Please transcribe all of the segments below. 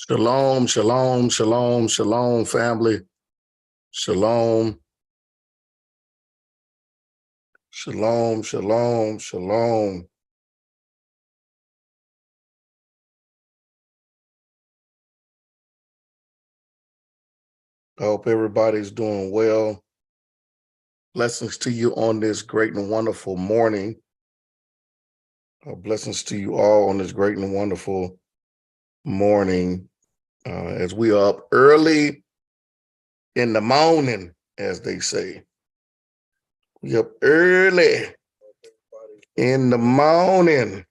Shalom, shalom, shalom, shalom, family. Shalom. Shalom, shalom, shalom. I hope everybody's doing well. Blessings to you on this great and wonderful morning. Blessings to you all on this great and wonderful morning as we are up early in the morning, as they say. We up early in the morning.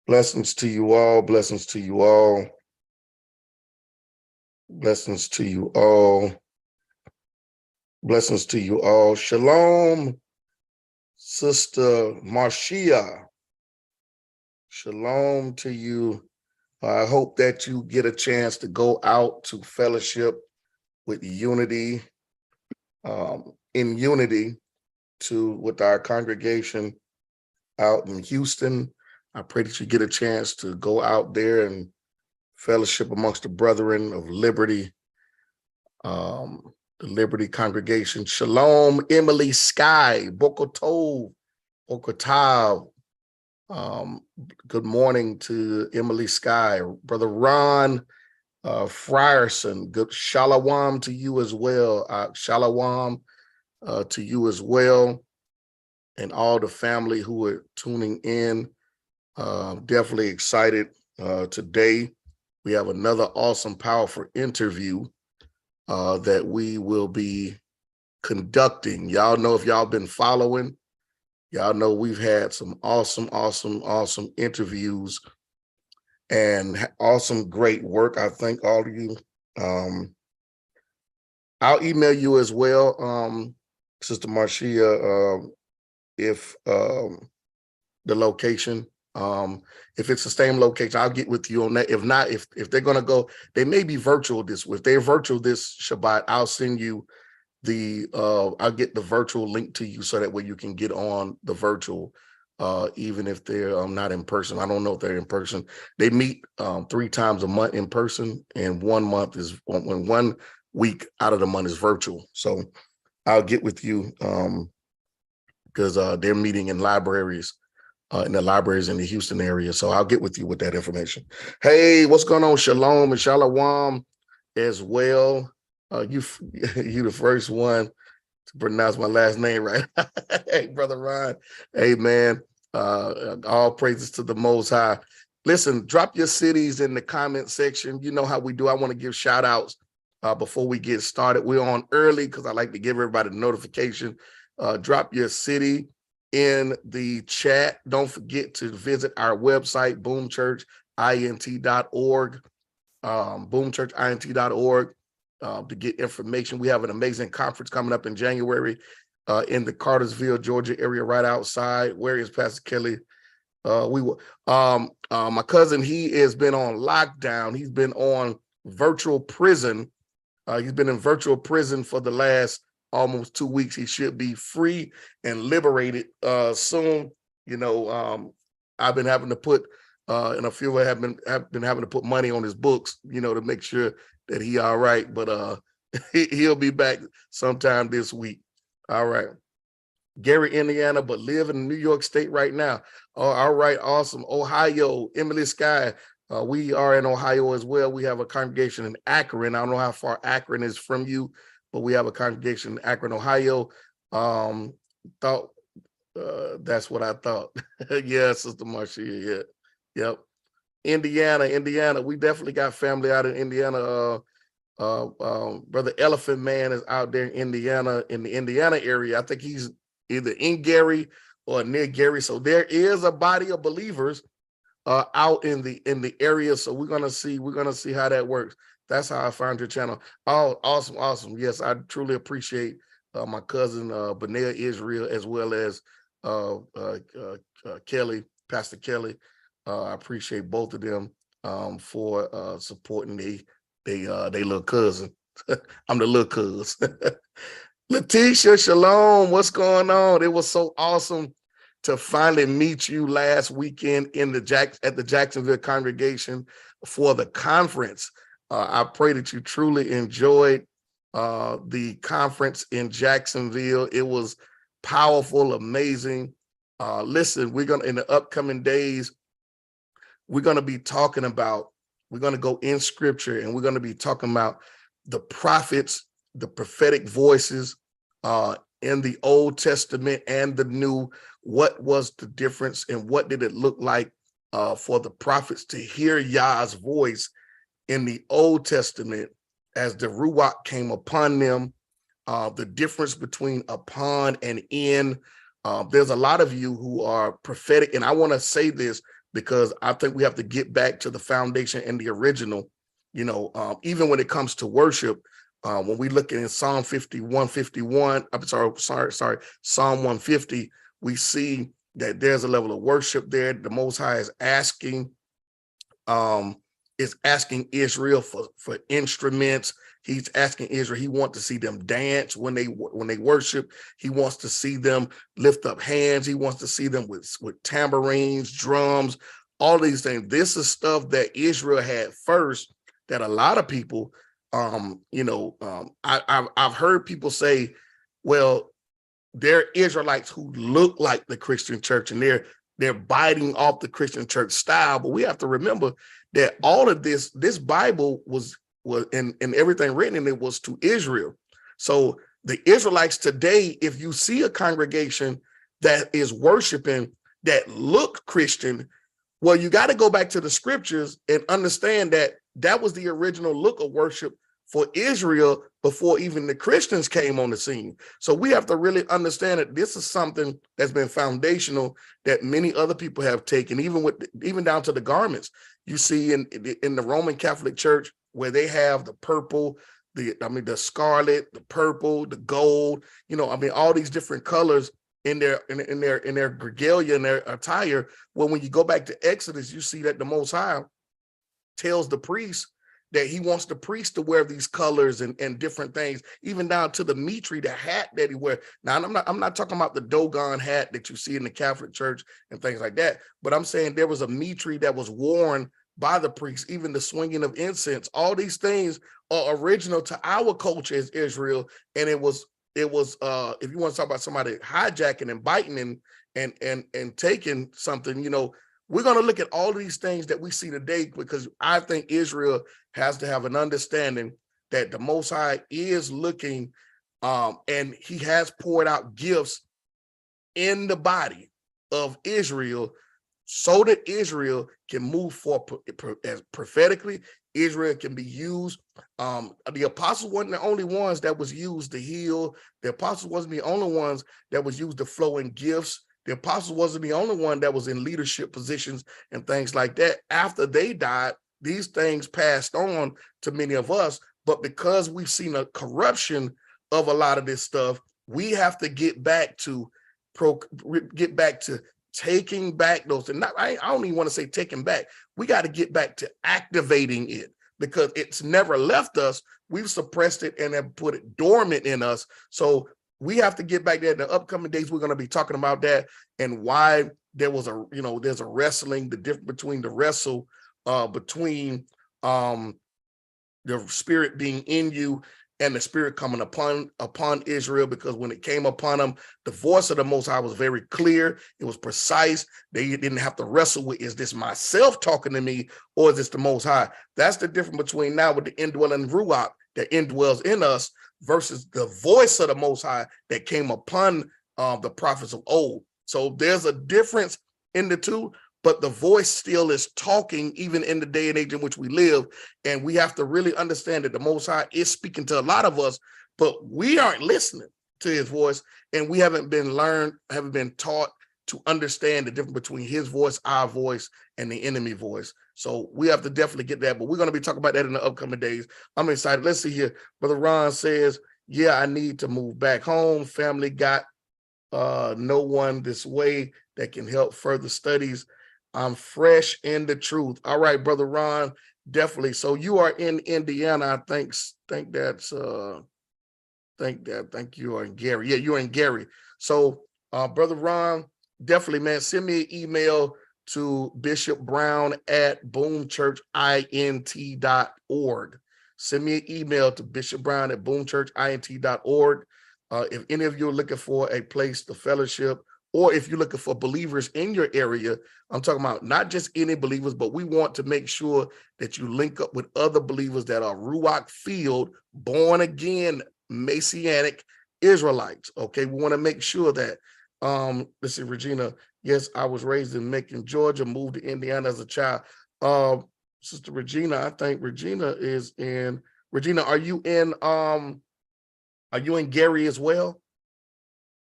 Blessings to you all. Blessings to you all. Blessings to you all. Blessings to you all. Shalom, Sister Marcia. Shalom to you. I hope that you get a chance to go out to fellowship with unity, in unity with our congregation out in Houston. I pray that you get a chance to go out there and fellowship amongst the brethren of Liberty, the Liberty congregation. Shalom, Emily Sky, Bokotov, Bokotav. Good morning to Emily Sky, Brother Ron Frierson. Good shalom to you as well. Shalom to you as well, and all the family who are tuning in. Definitely excited today. We have another awesome, powerful interview that we will be conducting. Y'all know, if y'all been following, y'all know we've had some awesome interviews and awesome, great work. I thank all of you. I'll email you as well, Sister Marcia, if the location, if it's the same location, I'll get with you on that. If not, if they're gonna go, they may be virtual this week. If they're virtual this Shabbat, I'll send you I'll get the virtual link to you so that way you can get on the virtual, even if they're not in person. I don't know if they're in person. They meet 3 times a month in person, and 1 month is when 1 week out of the month is virtual. So I'll get with you because they're meeting in libraries. In the libraries in the Houston area. So I'll get with you with that information. Hey, what's going on? Shalom and shalom as well. You the first one to pronounce my last name right. Hey, Brother Ron. Hey, man. All praises to the Most High. Listen, drop your cities in the comment section. You know how we do. I want to give shout outs before we get started. We're on early because I like to give everybody the notification. Drop your city in the chat. Don't forget to visit our website, boomchurchint.org, boomchurchint.org, to get information. We have an amazing conference coming up in January in the Cartersville, Georgia area, right outside. Where is Pastor Kelly? My cousin, he has been on lockdown. He's been on virtual prison. He's been in virtual prison for the last almost 2 weeks. He should be free and liberated soon. You know, I've been having to put, and a few have been having to put money on his books, you know, to make sure that he all right. But he'll be back sometime this week. All right. Gary, Indiana, but live in New York State right now. Oh, all right, awesome. Ohio, Emily Sky. We are in Ohio as well. We have a congregation in Akron. I don't know how far Akron is from you, but we have a congregation in Akron, Ohio. Thought that's what I thought. Yeah, Sister Marcia. Yeah, yep. Indiana. We definitely got family out in Indiana. Brother Elephant Man is out there in Indiana, in the Indiana area. I think he's either in Gary or near Gary. So there is a body of believers out in the area. So we're gonna see how that works. That's how I found your channel. Oh, awesome. Yes, I truly appreciate my cousin Benea Israel, as well as Kelly, Pastor Kelly. I appreciate both of them for supporting they little cousin. I'm the little cuz. Letitia, shalom. What's going on? It was so awesome to finally meet you last weekend in at the Jacksonville congregation for the conference. I pray that you truly enjoyed the conference in Jacksonville. It was powerful, amazing. Listen, we're gonna in the upcoming days, we're gonna be talking about, we're gonna go in scripture and we're gonna be talking about the prophets, the prophetic voices in the Old Testament and the New. What was the difference and what did it look like for the prophets to hear Yah's voice in the Old Testament as the Ruach came upon them, the difference between upon and in. There's a lot of you who are prophetic, and I want to say this because I think we have to get back to the foundation and the original, even when it comes to worship. When we look in Psalm 51, I'm sorry, Psalm 150, we see that there's a level of worship there. The Most High is asking Israel for instruments. He's asking Israel. He wants to see them dance when they worship. He wants to see them lift up hands. He wants to see them with tambourines, drums, all these things. This is stuff that Israel had first that a lot of people, I've heard people say, well, they're Israelites who look like the Christian church and they're biting off the Christian church style. But we have to remember that all of this Bible was and everything written in it was to Israel. So the Israelites today, if you see a congregation that is worshiping that look Christian, well, you got to go back to the scriptures and understand that that was the original look of worship for Israel before even the Christians came on the scene. So we have to really understand that this is something that's been foundational that many other people have taken, even down to the garments. You see in the Roman Catholic Church where they have the purple, the scarlet, the purple, the gold, all these different colors in their regalia, in their attire. Well, when you go back to Exodus, you see that the Most High tells the priest that he wants the priest to wear these colors and different things, even down to the mitre, the hat that he wears. Now, I'm not talking about the Dogon hat that you see in the Catholic Church and things like that, but I'm saying there was a mitre that was worn by the priests, even the swinging of incense. All these things are original to our culture as Israel, and it was if you want to talk about somebody hijacking and biting and taking something, we're going to look at all of these things that we see today, because I think Israel has to have an understanding that the Most High is looking, and he has poured out gifts in the body of Israel so that Israel can move forward as prophetically. Israel can be used. The apostles weren't the only ones that was used to heal. The apostles wasn't the only ones that was used to flow in gifts. The apostles wasn't the only one that was in leadership positions and things like that. After they died, these things passed on to many of us. But because we've seen a corruption of a lot of this stuff, we have to get back to taking back those. And I don't even want to say taking back. We got to get back to activating it, because it's never left us. We've suppressed it and have put it dormant in us. So we have to get back there. In the upcoming days, we're going to be talking about that and why there was there's a wrestling, the difference between the wrestle between the spirit being in you and the spirit coming upon Israel, because when it came upon them, the voice of the Most High was very clear. It was precise. They didn't have to wrestle with, is this myself talking to me or is this the Most High? That's the difference between now with the indwelling Ruach that indwells in us versus the voice of the Most High that came upon the prophets of old. So there's a difference in the two, but the voice still is talking even in the day and age in which we live. And we have to really understand that the Most High is speaking to a lot of us, but we aren't listening to his voice, and we haven't been taught to understand the difference between his voice, our voice, and the enemy voice. So we have to definitely get that, but we're going to be talking about that in the upcoming days. I'm excited. Let's see here. Brother Ron says, yeah, I need to move back home. Family got no one this way that can help further studies. I'm fresh in the truth. All right, Brother Ron, definitely. So you are in Indiana. I think you are in Gary. Yeah, you're in Gary. So Brother Ron, definitely, man, send me an email to Bishop Brown at boomchurchint.org. Send me an email to Bishop Brown at boomchurchint.org. If any of you are looking for a place to fellowship, or if you're looking for believers in your area, I'm talking about not just any believers, but we want to make sure that you link up with other believers that are Ruach filled, born again, Messianic Israelites. Okay, we want to make sure that. Let's see, Regina. Yes, I was raised in Macon, Georgia, moved to Indiana as a child. Sister Regina, I think Regina is in. Regina, are you in Gary as well?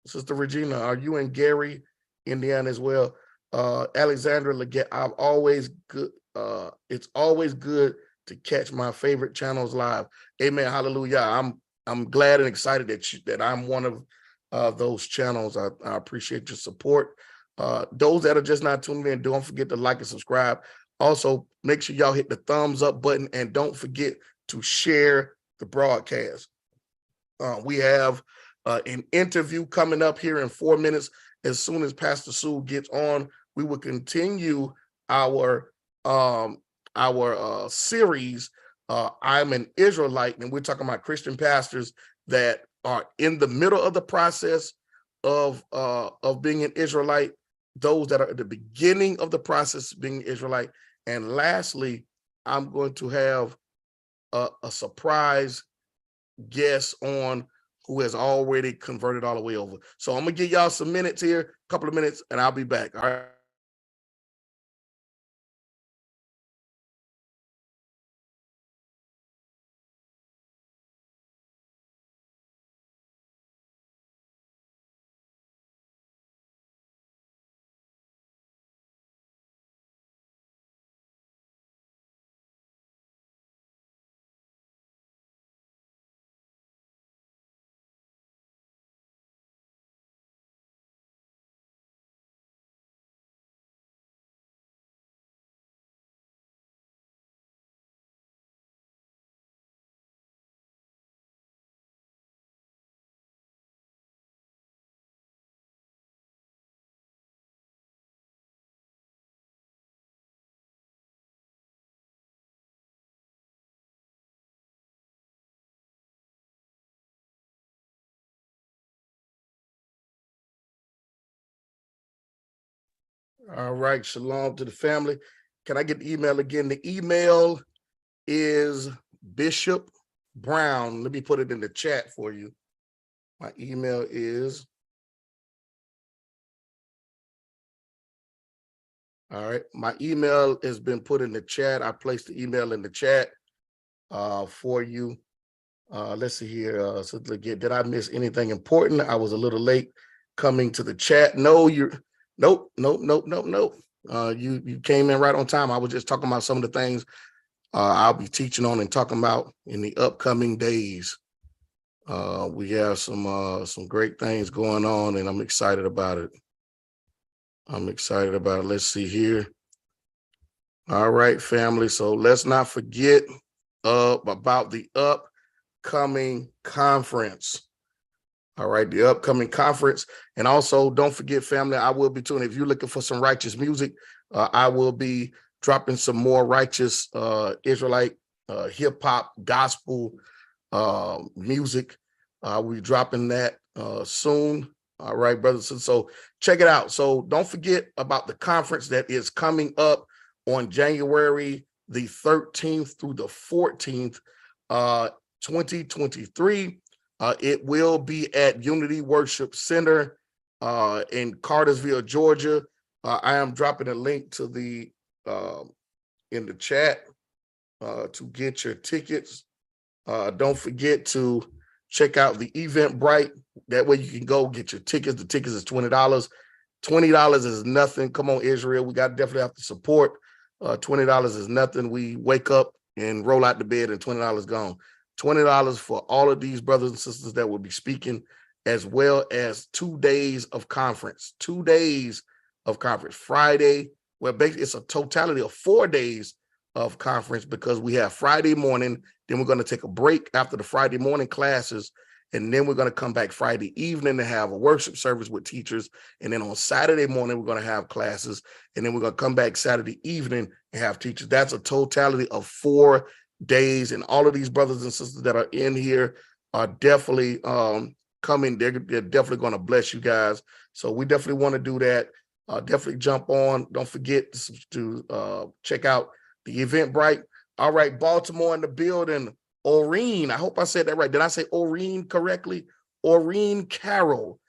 Sister Regina, are you in Gary, Indiana as well? Alexandra Leggett, I've always good. It's always good to catch my favorite channels live. Amen. Hallelujah. I'm glad and excited that I'm one of those channels. I appreciate your support. Those that are just not tuning in, don't forget to like and subscribe. Also, make sure y'all hit the thumbs up button and don't forget to share the broadcast. We have an interview coming up here in 4 minutes. As soon as Pastor Sue gets on, we will continue our series. I'm an Israelite, and we're talking about Christian pastors that are in the middle of the process of being an Israelite, those that are at the beginning of the process of being an Israelite, and lastly, I'm going to have a surprise guest on who has already converted all the way over. So I'm gonna give y'all some minutes here, a couple of minutes, and I'll be back. All right. All right, shalom to the family. Can I get the email again? The email is Bishop Brown. Let me put it in the chat for you. My email is, all right, my email has been put in the chat. I placed the email in the chat for you. Let's see here. So did I miss anything important? I was a little late coming to the chat. No, nope. You came in right on time. I was just talking about some of the things I'll be teaching on and talking about in the upcoming days. We have some great things going on, and I'm excited about it. Let's see here. All right, family. So let's not forget about the upcoming conference. All right, the upcoming conference. And also, don't forget, family, I will be tuning. If you're looking for some righteous music, I will be dropping some more righteous Israelite hip hop gospel music. We'll be dropping that soon. All right, brothers. So check it out. So don't forget about the conference that is coming up on January the 13th through the 14th, 2023. It will be at Unity Worship Center in Cartersville, Georgia. I am dropping a link to the in the chat to get your tickets. Don't forget to check out the Eventbrite. That way you can go get your tickets. The tickets is $20. $20 is nothing. Come on, Israel. We definitely have to support. $20 is nothing. We wake up and roll out the bed and $20 gone. $20 for all of these brothers and sisters that will be speaking, as well as 2 days of conference. 2 days of conference. Friday, well, basically it's a totality of 4 days of conference, because we have Friday morning, then we're going to take a break after the Friday morning classes, And then we're going to come back Friday evening to have a worship service with teachers. And then on Saturday morning, we're going to have classes. And then we're going to come back Saturday evening and have teachers. That's a totality of 4 days. And all of these brothers and sisters that are in here are definitely coming. They're definitely going to bless you guys. So we definitely want to do that. Definitely jump on. Don't forget to check out the Eventbrite. All right, Baltimore in the building. Oreen, I hope I said that right. Did I say Oreen correctly? Oreen Carroll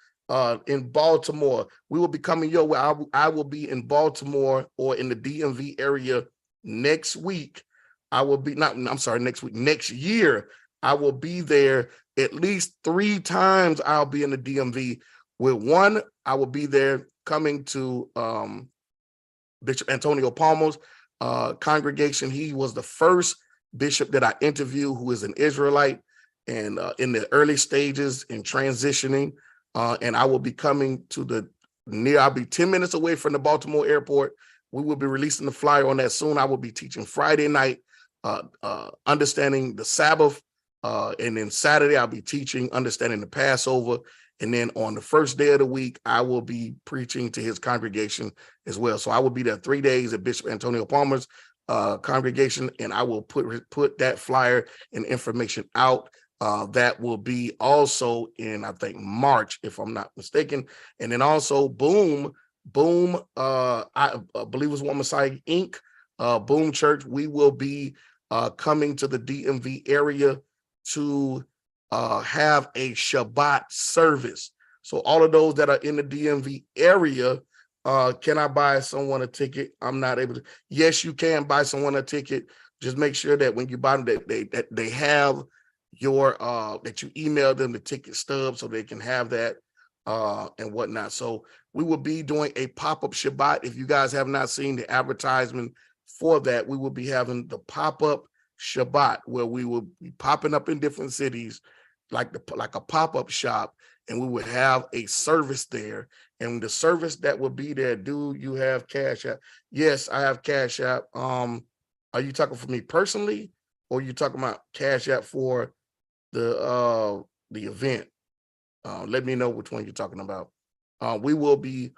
in Baltimore. We will be coming your way. I will be in Baltimore or in the DMV area next week. I will be next week, next year. I will be there at least 3 times. I'll be in the DMV. With one, I will be there coming to Bishop Antonio Palmer's congregation. He was the first bishop that I interviewed who is an Israelite and in the early stages in transitioning. And I will be coming to I'll be 10 minutes away from the Baltimore airport. We will be releasing the flyer on that soon. I will be teaching Friday night, understanding the Sabbath. And then Saturday, I'll be teaching understanding the Passover. And then on the first day of the week, I will be preaching to his congregation as well. So I will be there 3 days at Bishop Antonio Palmer's congregation, and I will put that flyer and information out. That will be also in, I think, March, if I'm not mistaken. And then also Boom, I believe it was One Messiah Inc., Boom Church. We will be coming to the DMV area to have a Shabbat service. So all of those that are in the DMV area, can I buy someone a ticket? I'm not able to. Yes, you can buy someone a ticket. Just make sure that when you buy them, that they have your that you email them the ticket stub so they can have that and whatnot. So we will be doing a pop-up Shabbat. If you guys have not seen the advertisement for that, we will be having the pop-up Shabbat where we will be popping up in different cities like a pop-up shop, and we would have a service there. And the service that will be there, do you have Cash App? Yes, I have Cash App. Are you talking for me personally, or are you talking about Cash App for the event? Let me know which one you're talking about. We will be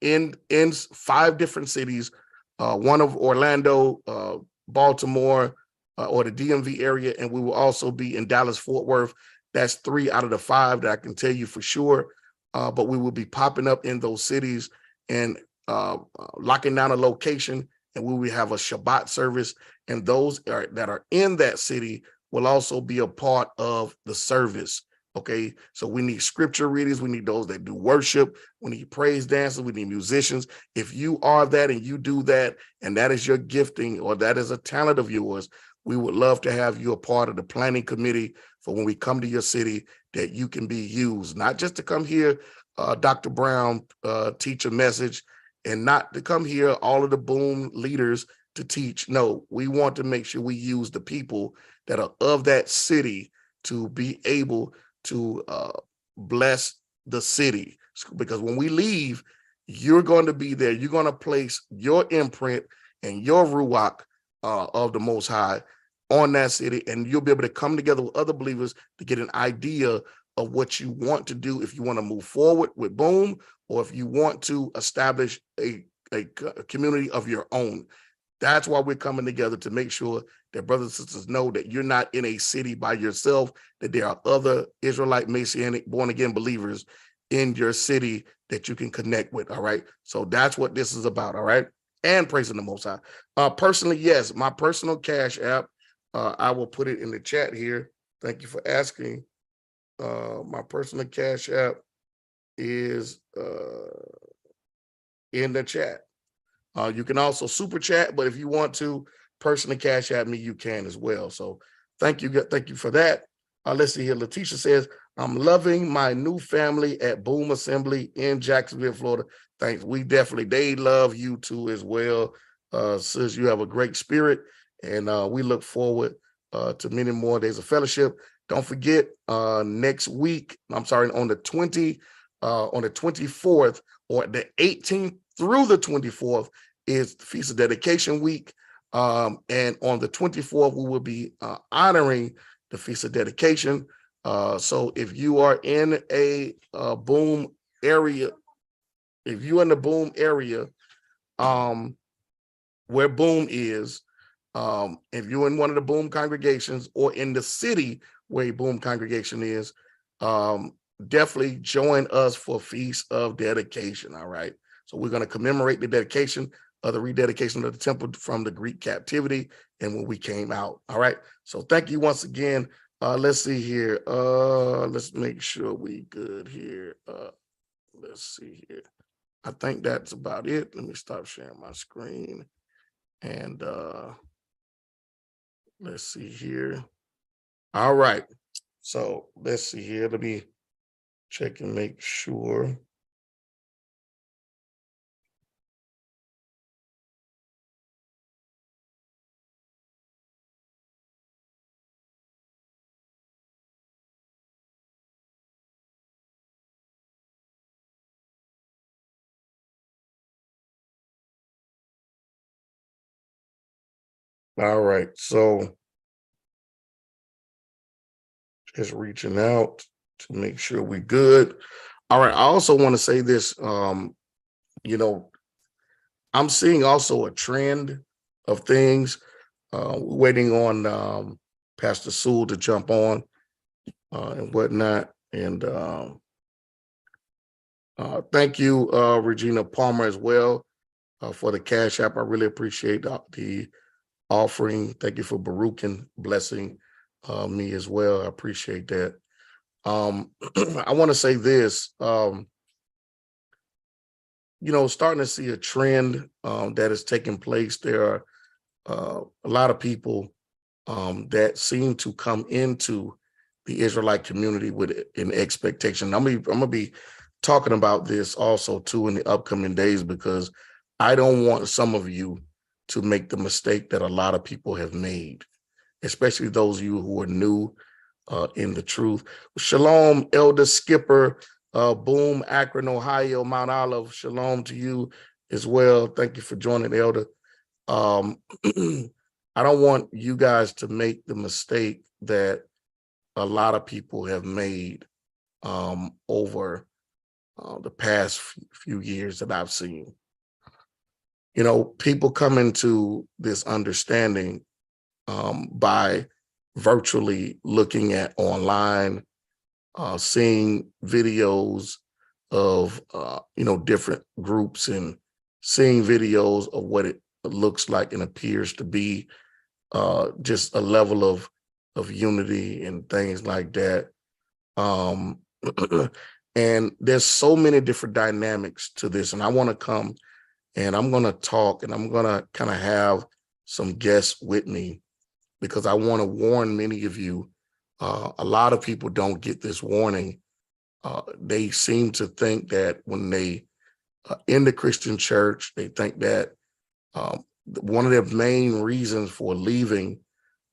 in 5 different cities, one of Orlando, Baltimore, or the DMV area, and we will also be in Dallas, Fort Worth. That's 3 out of the 5 that I can tell you for sure. But we will be popping up in those cities and locking down a location, and we will have a Shabbat service. And those that are in that city will also be a part of the service. Okay, so we need scripture readers. We need those that do worship. We need praise dancers. We need musicians. If you are that and you do that, and that is your gifting or that is a talent of yours, we would love to have you a part of the planning committee for when we come to your city, that you can be used, not just to come here, Dr. Brown, teach a message, and not to come here, all of the Boom leaders to teach. No, we want to make sure we use the people that are of that city to be able to bless the city. Because when we leave, you're going to be there. You're going to place your imprint and your ruach of the Most High on that city, and you'll be able to come together with other believers to get an idea of what you want to do, if you want to move forward with Boom, or if you want to establish a community of your own. That's why we're coming together, to make sure that brothers and sisters know that you're not in a city by yourself, that there are other Israelite, Messianic, born-again believers in your city that you can connect with, all right? So that's what this is about, all right? And praising the Most High. Personally, yes, my personal Cash App, I will put it in the chat here. Thank you for asking. My personal Cash App is in the chat. You can also super chat, but if you want to personally Cash App me, you can as well. So thank you for that. Let's see here. Letitia says, I'm loving my new family at Boom Assembly in Jacksonville, Florida. Thanks. They love you too as well. Sis, you have a great spirit, and we look forward to many more days of fellowship. Don't forget, next week, on the 24th, or the 18th through the 24th, is Feast of Dedication Week. And on the 24th, we will be honoring the Feast of Dedication. So if you are in a Boom area, if you're in the Boom area, where Boom is, if you're in one of the Boom congregations or in the city where a Boom congregation is, definitely join us for Feast of Dedication. All right. So we're going to commemorate the dedication of the rededication of the temple from the Greek captivity and when we came out. All right. So thank you once again. Let's see here. Let's make sure we good here. Let's see here. I think that's about it. Let me stop sharing my screen. And let's see here. All right. So let's see here. Let me check and make sure. All right. So just reaching out to make sure we're good. All right. I also want to say this. You know, I'm seeing also a trend of things. Waiting on Pastor Sewell to jump on and whatnot. And thank you, Regina Palmer, as well for the Cash App. I really appreciate the offering. Thank you for Baruch and blessing me as well. I appreciate that. I want to say this. Starting to see a trend that is taking place. There are a lot of people that seem to come into the Israelite community with an expectation. I'm gonna be talking about this also too in the upcoming days, because I don't want some of you to make the mistake that a lot of people have made, especially those of you who are new in the truth. Shalom, Elder Skipper, Boom, Akron, Ohio, Mount Olive. Shalom to you as well. Thank you for joining, Elder. I don't want you guys to make the mistake that a lot of people have made over the past few years that I've seen. People come into this understanding by virtually looking at online, seeing videos of different groups and seeing videos of what it looks like and appears to be just a level of unity and things like that. And there's so many different dynamics to this, and I want to come and I'm going to talk and I'm going to kind of have some guests with me, because I want to warn many of you. A lot of people don't get this warning. They seem to think that when they in the Christian church, they think that one of their main reasons for leaving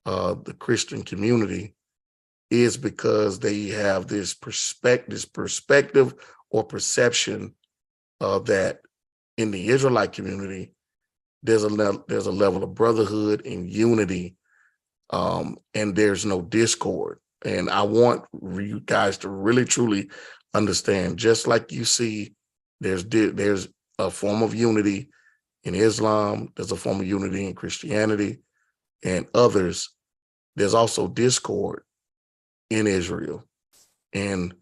the Christian community is because they have this perspective or perception that in the Israelite community, there's a level of brotherhood and unity, and there's no discord. And I want you guys to really truly understand, just like you see, there's a form of unity in Islam, there's a form of unity in Christianity and others. There's also discord in Israel, and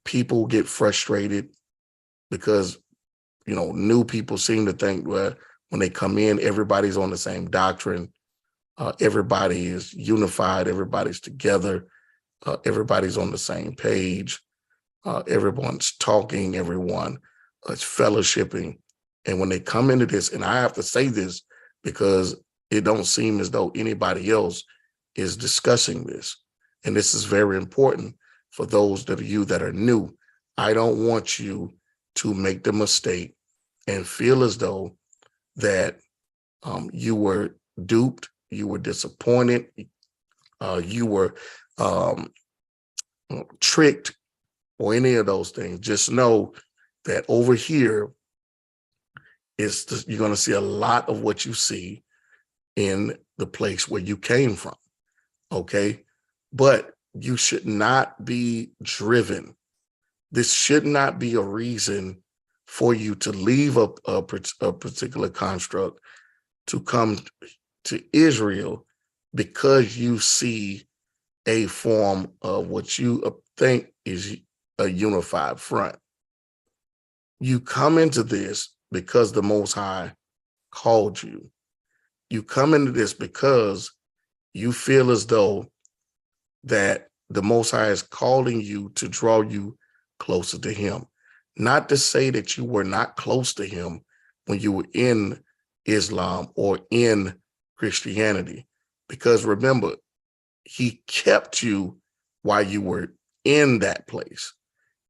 people get frustrated because new people seem to think, well, when they come in, everybody's on the same doctrine, everybody is unified, everybody's together, everybody's on the same page, everyone's talking, everyone is fellowshipping. And when they come into this, and I have to say this because it don't seem as though anybody else is discussing this. And this is very important for those of you that are new. I don't want you to make the mistake and feel as though that you were duped, you were disappointed, you were tricked, or any of those things. Just know that over here you're going to see a lot of what you see in the place where you came from. Okay, but you should not be driven. This should not be a reason for you to leave a particular construct to come to Israel because you see a form of what you think is a unified front. You come into this because the Most High called you. You come into this because you feel as though that the Most High is calling you to draw you closer to him. Not to say that you were not close to him when you were in Islam or in Christianity, because remember, he kept you while you were in that place,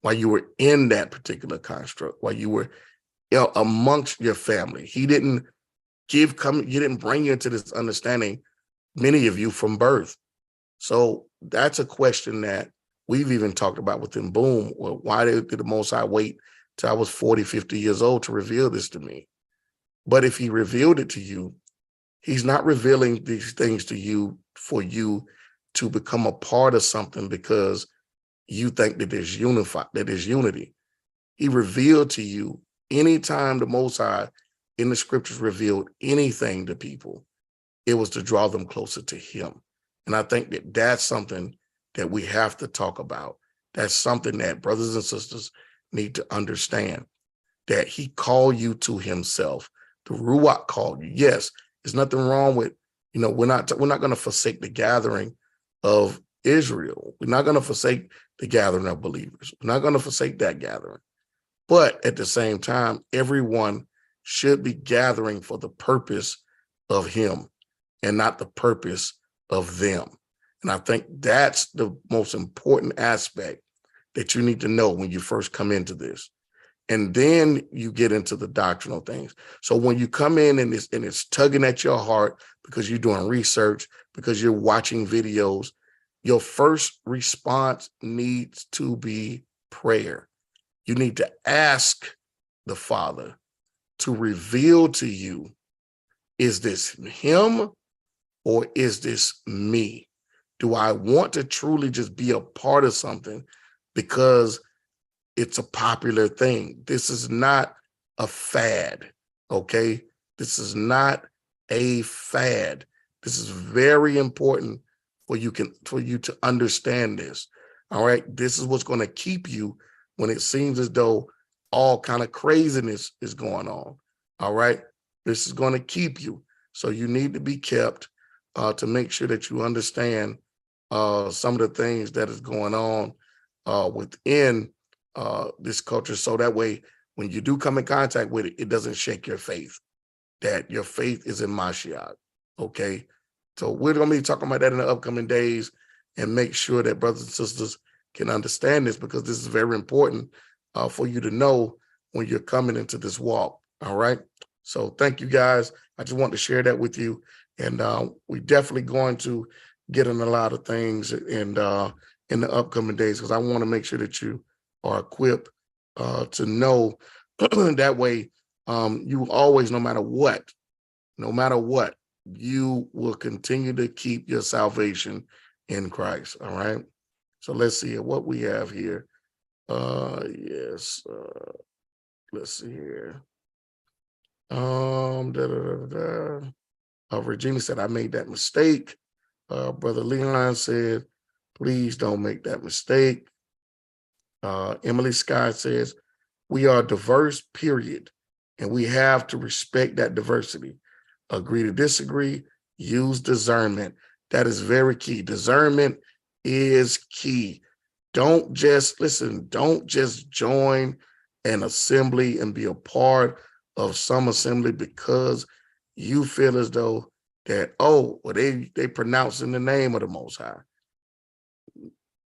while you were in that particular construct, while you were amongst your family. He didn't he didn't bring you into this understanding, many of you, from birth. So that's a question that we've even talked about within Boom. Well, why did the Most High wait till I was 40, 50 years old to reveal this to me? But if he revealed it to you, he's not revealing these things to you for you to become a part of something because you think that there's unity. He revealed to you, anytime the Most High in the scriptures revealed anything to people, it was to draw them closer to him. And I think that that's something that we have to talk about. That's something that brothers and sisters need to understand, that he called you to himself. The Ruach called you. Yes, there's nothing wrong with, we're not going to forsake the gathering of Israel. We're not going to forsake the gathering of believers. We're not going to forsake that gathering. But at the same time, everyone should be gathering for the purpose of him and not the purpose of them. And I think that's the most important aspect that you need to know when you first come into this. And then you get into the doctrinal things. So when you come in and it's tugging at your heart because you're doing research, because you're watching videos, your first response needs to be prayer. You need to ask the Father to reveal to you, is this him or is this me? Do I want to truly just be a part of something because it's a popular thing? This is not a fad, okay? This is not a fad. This is very important for you to understand this, all right? This is what's going to keep you when it seems as though all kind of craziness is going on, all right? This is going to keep you. So you need to be kept to make sure that you understand some of the things that is going on within this culture. So that way, when you do come in contact with it, it doesn't shake your faith, that your faith is in Mashiach, okay? So we're going to be talking about that in the upcoming days and make sure that brothers and sisters can understand this, because this is very important for you to know when you're coming into this walk, all right? So thank you, guys. I just want to share that with you. And we're definitely going to get in a lot of things in the upcoming days, because I want to make sure that you are equipped to know that way you always, no matter what, you will continue to keep your salvation in Christ, all right? So let's see what we have here. Yes, let's see here. Regina said, I made that mistake. Brother Leon said, please don't make that mistake. Emily Scott says, we are diverse, period, and we have to respect that diversity. Agree to disagree, use discernment. That is very key. Discernment is key. Don't just join an assembly and be a part of some assembly because you feel as though that, oh, well, they pronounce in the name of the Most High.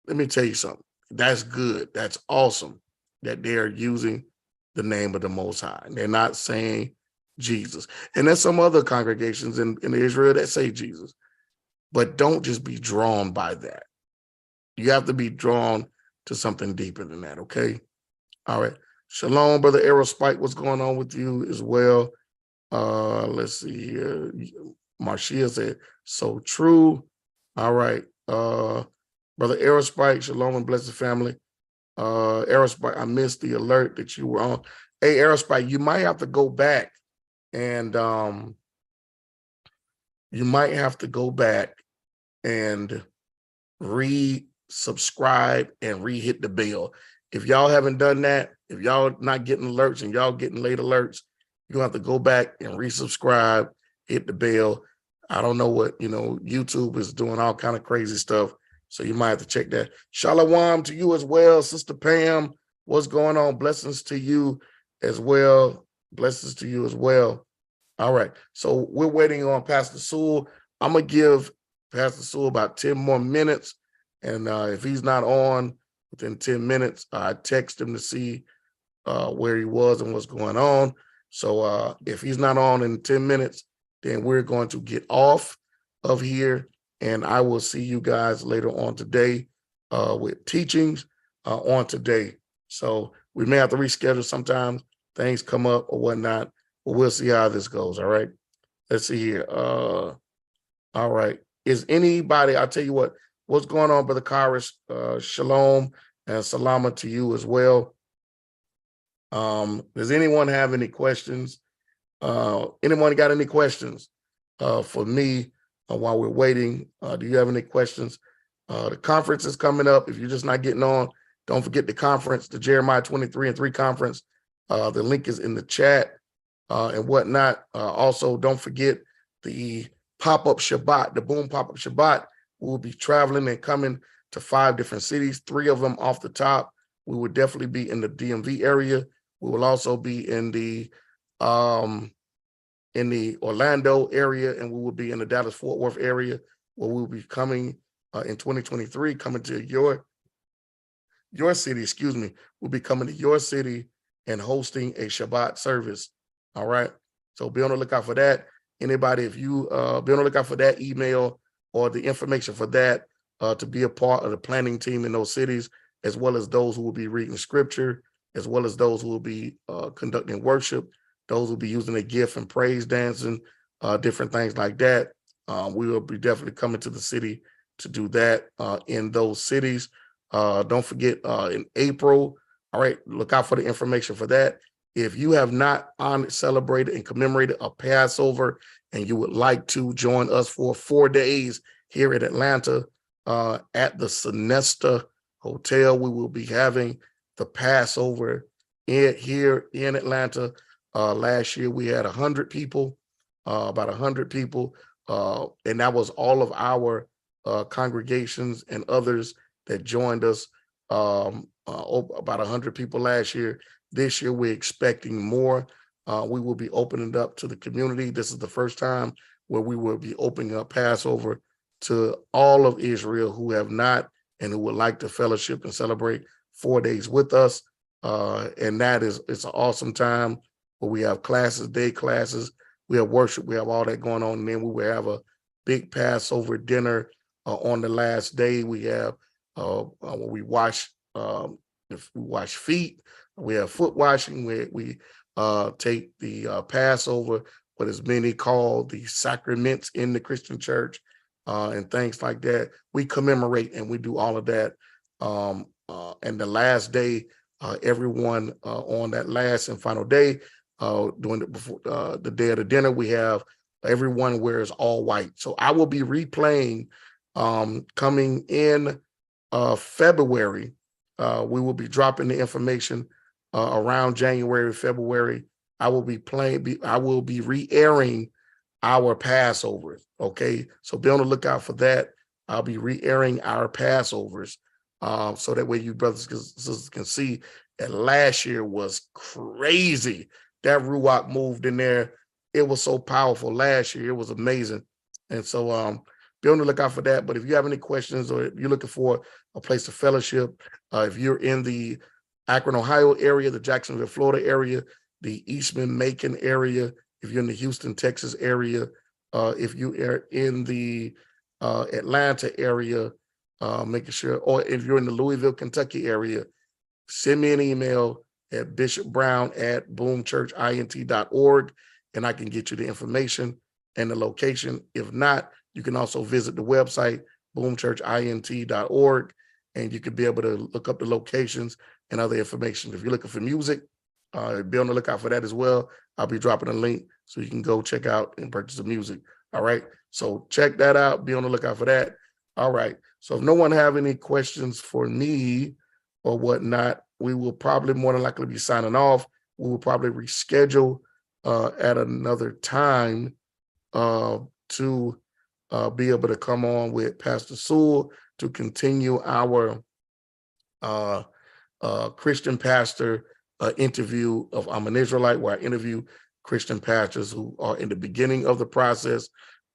Let me tell you something. That's good. That's awesome that they're using the name of the Most High. They're not saying Jesus. And there's some other congregations in Israel that say Jesus. But don't just be drawn by that. You have to be drawn to something deeper than that, okay? All right. Shalom, Brother Aerospike. What's going on with you as well? Let's see here. Marcia said, so true. All right. Brother Aerospike, shalom and blessed family. Aerospike, I missed the alert that you were on. Hey, Aerospike, you might have to go back and re-subscribe and re-hit the bell. If y'all haven't done that, if y'all not getting alerts and y'all getting late alerts, you're gonna have to go back and resubscribe, hit the bell. I don't know what, YouTube is doing all kind of crazy stuff. So you might have to check that. Shalom to you as well, Sister Pam. What's going on? Blessings to you as well. Blessings to you as well. All right. So we're waiting on Pastor Sewell. I'm going to give Pastor Sewell about 10 more minutes. And if he's not on within 10 minutes, I text him to see where he was and what's going on. So if he's not on in 10 minutes, then we're going to get off of here. And I will see you guys later on today with teachings on today. So we may have to reschedule sometimes. Things come up or whatnot, but we'll see how this goes. All right. Let's see here. All right. Is anybody, I'll tell you what's going on, Brother Karis? Shalom and salama to you as well. Does anyone have any questions? Anyone got any questions for me while we're waiting? Do you have any questions? The conference is coming up. If you're just not getting on, don't forget the conference, the Jeremiah 23:3 conference. The link is in the chat and whatnot. Also, don't forget the pop-up Shabbat, the Boom pop-up Shabbat. We will be traveling and coming to 5 different cities, 3 of them off the top. We will definitely be in the DMV area. We will also be in the Orlando area, and we will be in the Dallas-Fort Worth area, where we'll be coming in 2023, coming to your city, excuse me. We'll be coming to your city and hosting a Shabbat service. All right. So be on the lookout for that. Anybody, if you be on the lookout for that email or the information for that to be a part of the planning team in those cities, as well as those who will be reading scripture, as well as those who will be conducting worship, those who will be using a gift and praise dancing, different things like that. We will be definitely coming to the city to do that in those cities. Don't forget in April, all right, look out for the information for that. If you have not celebrated and commemorated a Passover and you would like to join us for 4 days here in Atlanta at the Sonesta Hotel, we will be having the Passover here in Atlanta. Last year we had 100 people, about 100 people, and that was all of our congregations and others that joined us. About 100 people last year. This year we're expecting more. We will be opening up to the community. This is the first time where we will be opening up Passover to all of Israel who have not and who would like to fellowship and celebrate 4 days with us. And it's an awesome time where we have classes, day classes, we have worship, we have all that going on. And then we will have a big Passover dinner on the last day. We have when we wash feet, we have foot washing, where we take the Passover, what is many called the sacraments in the Christian church, and things like that. We commemorate and we do all of that. And the last day, everyone on that last and final day, during the day of the dinner, we have everyone wears all white. So I will be replaying coming in February. We will be dropping the information around January, February. I will be re-airing our Passovers. Okay, so be on the lookout for that. I'll be re-airing our Passovers, so that way you brothers and sisters can see that last year was crazy. That Ruach moved in there. It was so powerful last year. It was amazing. And so be on the lookout for that. But if you have any questions or if you're looking for a place to fellowship, if you're in the Akron, Ohio area, the Jacksonville, Florida area, the Eastman, Macon area, if you're in the Houston, Texas area, if you are in the Atlanta area, making sure, or if you're in the Louisville, Kentucky area, send me an email at bishopbrown@boomchurchint.org, and I can get you the information and the location. If not, you can also visit the website, boomchurchint.org, and you can be able to look up the locations and other information. If you're looking for music, be on the lookout for that as well. I'll be dropping a link so you can go check out and purchase the music. All right. So check that out. Be on the lookout for that. All right. So if no one have any questions for me or whatnot, we will probably more than likely be signing off. We will probably reschedule at another time to be able to come on with Pastor Sewell to continue our Christian pastor interview of I'm an Israelite, where I interview Christian pastors who are in the beginning of the process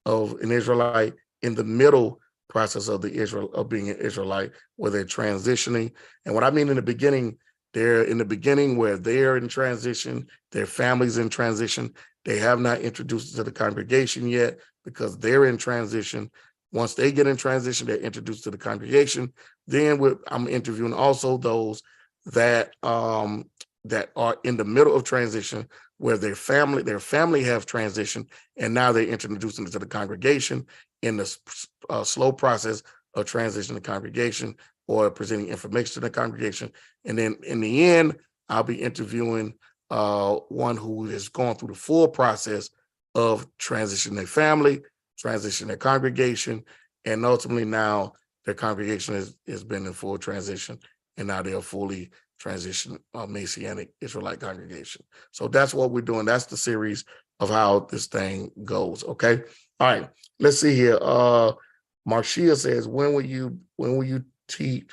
of an Israelite, in the middle process of being an Israelite, where they're transitioning. And what I mean in the beginning, they're in the beginning where they're in transition, their family's in transition. They have not introduced to the congregation yet because they're in transition. Once they get in transition, they're introduced to the congregation. Then I'm interviewing also those that that are in the middle of transition, where their family have transitioned, and now they're introducing to the congregation in the slow process of transition to congregation or presenting information to the congregation. And then in the end, I'll be interviewing one who has gone through the full process of transitioning their family, transition their congregation, and ultimately now their congregation has been in full transition, and now they're fully transitioned Messianic Israelite congregation. So that's what we're doing. That's the series of how this thing goes. Okay. All right. Let's see here. Marcia says, when will you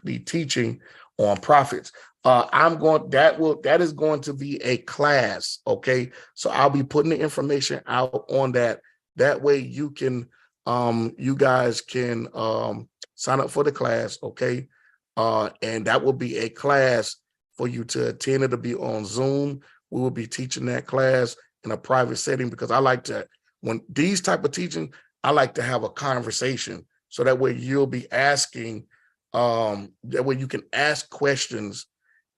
be teaching on prophets? That is going to be a class. Okay. So I'll be putting the information out on that. That way you can, you guys can sign up for the class. Okay. And that will be a class for you to attend. It'll be on Zoom. We will be teaching that class in a private setting, because I like to, when these type of teaching, I like to have a conversation. So that way you'll be asking, that way you can ask questions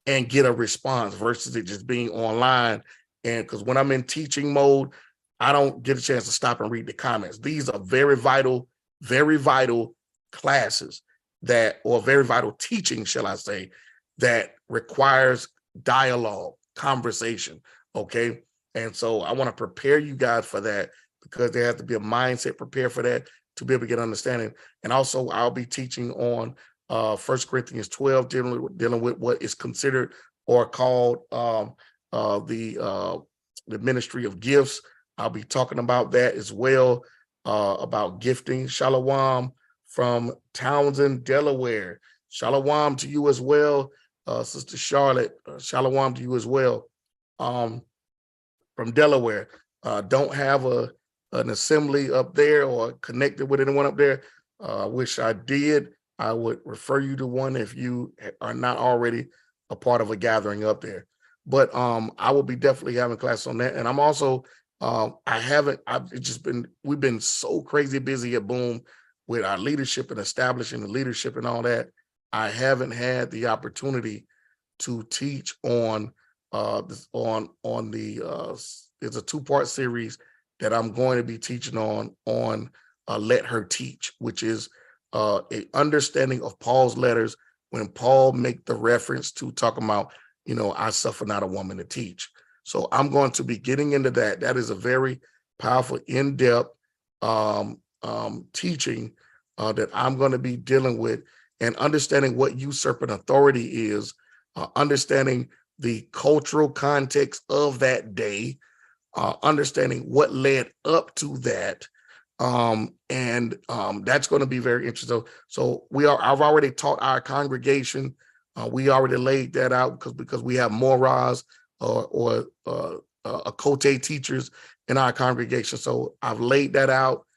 and get a response versus it just being online. And because when I'm in teaching mode, I don't get a chance to stop and read the comments. These are very vital classes or very vital teaching, shall I say, that requires dialogue, conversation. Okay. And so I want to prepare you guys for that, because there has to be a mindset prepared for that to be able to get understanding. And also I'll be teaching on 1 Corinthians 12, dealing with what is considered or called the ministry of gifts. I'll be talking about that as well, about gifting. Shalom from Townsend, Delaware. Shalom to you as well, Sister Charlotte. Shalom to you as well, from Delaware. Don't have an assembly up there or connected with anyone up there. I wish I did. I would refer you to one if you are not already a part of a gathering up there. But I will be definitely having classes on that. And I'm also, we've been so crazy busy at Boom with our leadership and establishing the leadership and all that. I haven't had the opportunity to teach on it's a 2-part series that I'm going to be teaching on Let Her Teach, which is a understanding of Paul's letters, when Paul make the reference to talking about, I suffer not a woman to teach. So I'm going to be getting into that. That is a very powerful, in-depth teaching that I'm going to be dealing with, and understanding what usurping authority is, understanding the cultural context of that day, understanding what led up to that. And that's going to be very interesting. So I've already taught our congregation. We already laid that out because we have moras or Kote teachers in our congregation. So I've laid that out.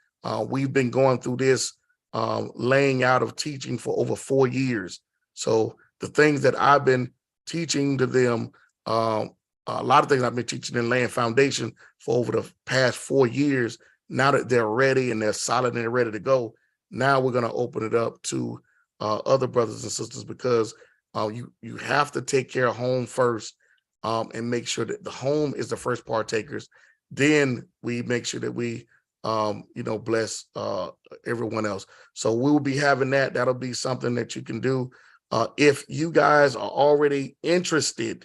We've been going through this laying out of teaching for over 4 years. So the things that I've been teaching to them, a lot of things I've been teaching and laying foundation for over the past 4 years. Now that they're ready and they're solid and they're ready to go, now we're going to open it up to other brothers and sisters, because you have to take care of home first, and make sure that the home is the first partakers. Then we make sure that we bless everyone else. So we will be having that. That'll be something that you can do. If you guys are already interested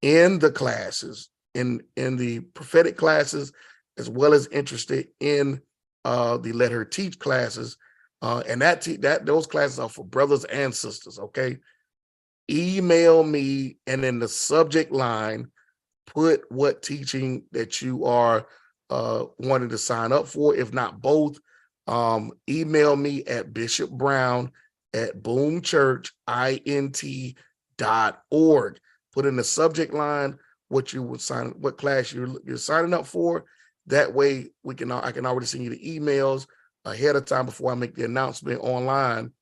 in the classes, in the prophetic classes, as well as interested in the Let Her Teach classes, and those classes are for brothers and sisters. Okay, email me, and in the subject line, put what teaching that you are wanting to sign up for. If not both, email me at bishopbrown@boomchurchint.org. Put in the subject line what you would sign, what class you're signing up for. That way I can already send you the emails ahead of time before I make the announcement online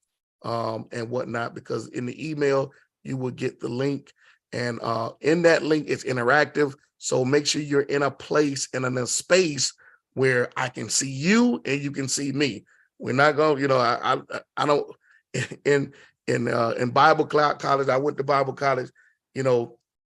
and whatnot, because in the email you will get the link, and in that link it's interactive. So make sure you're in a place and in a space where I can see you and you can see me. We're not going, I don't in Bible college. I went to Bible college.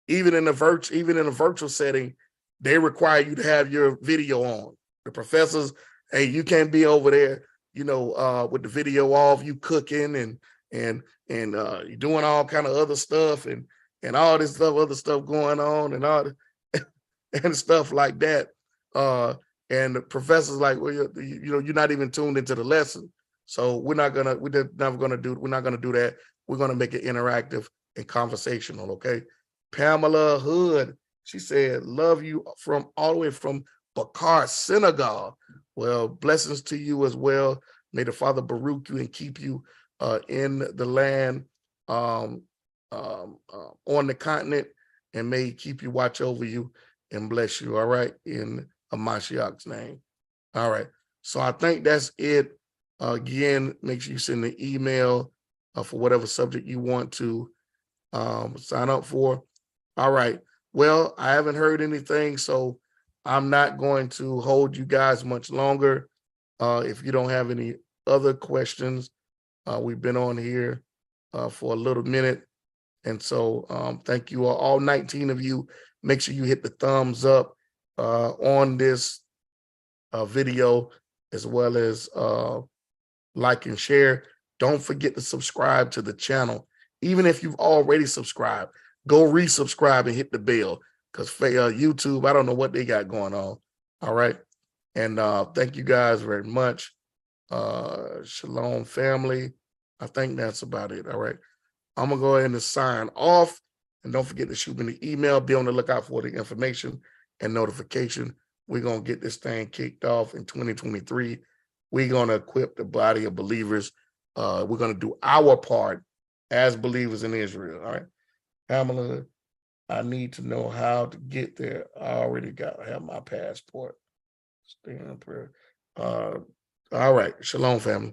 Even in a virtual setting, they require you to have your video on. The professors, hey, you can't be over there, with the video off, you cooking and you're doing all kind of other stuff and all this other stuff going on and all and stuff like that. And the professor's like, well, you're not even tuned into the lesson. So we're not gonna do that. We're gonna make it interactive and conversational. Okay. Pamela Hood, she said, love you from all the way from Bakar, Senegal. Well, blessings to you as well. May the Father baruch you and keep you in the land, on the continent, and may he keep you, watch over you, and bless you. All right, in Hamashiach's name. All right. So I think that's it. Again, make sure you send the email for whatever subject you want to sign up for. All right. Well, I haven't heard anything, so I'm not going to hold you guys much longer. If you don't have any other questions, we've been on here for a little minute. And so thank you all 19 of you. Make sure you hit the thumbs up on this video, as well as like and share. Don't forget to subscribe to the channel. Even if you've already subscribed, go resubscribe and hit the bell, because YouTube, I don't know what they got going on. All right. And thank you guys very much. Shalom, family. I think that's about it. All right. I'm going to go ahead and sign off. And don't forget to shoot me the email. Be on the lookout for the information and notification. We're going to get this thing kicked off in 2023. We're going to equip the body of believers. We're going to do our part as believers in Israel. All right. Pamela, I need to know how to get there. I have my passport. Stay in prayer. All right. Shalom, family.